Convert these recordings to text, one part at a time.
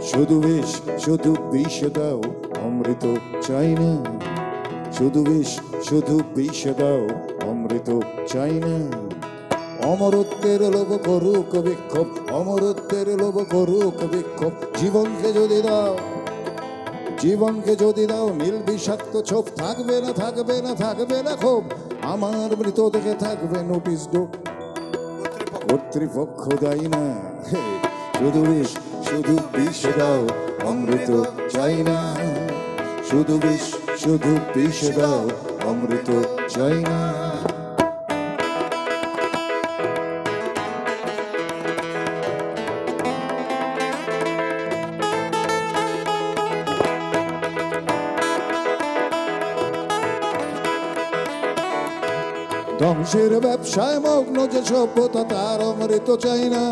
শুধু বিষ শুধু বিষ দাও, অমৃত চাই না। শুধু বিষ শুধু বিষ দাও, অমৃত চাই না। অমরত্বের লোভ করুক বিক্ষোভ, অমরত্বের লোভ করুক বিক্ষোভ। জীবনকে যদি দাও, জীবনকে যদি দাও নীল বিষাক্ত ছোপ, থাকবে না থাকবে না থাকবে না ক্ষোভ। আমার মৃতদেহে থাকবে নোটিশ ডোপ, কর্তৃপক্ষ দায়ী না। শুধু বিষ শুধু বিষ দাও, অমৃত চাই না। শুধু বিষ শুধু বিষ দাও, অমৃত চাই না। ধ্বংসের ব্যবসায় মগ্ন যে সভ্যতা, তার অমৃত চাই না।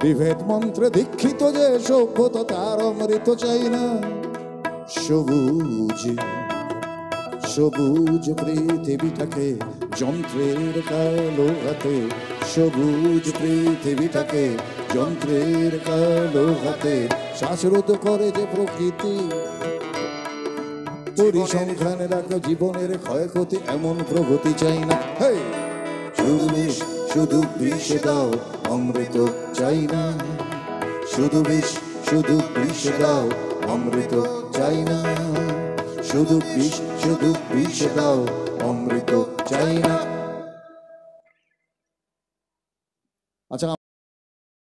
বিভেদ মন্ত্রে দীক্ষিত যে সভ্যতা, তার অমৃত চাই না। সবুজ সবুজ পৃথিবীটাকে যন্ত্রের কালো হাতে, সবুজ পৃথিবীটাকে যন্ত্রের কালো হাতে শ্বাসরোধ করে যে প্রকৃতি। পরিসংখ্যানে রাখো জীবনের ক্ষয়ক্ষতি, এমন প্রগতি চাই না। শুধু বিষ শুধু বিষ দাও, অমৃত চাই না। শুধু বিষ শুধু বিষ দাও, অমৃত চাই না। শুধু বিষ শুধু বিষ দাও, অমৃত চাই না। আচ্ছা।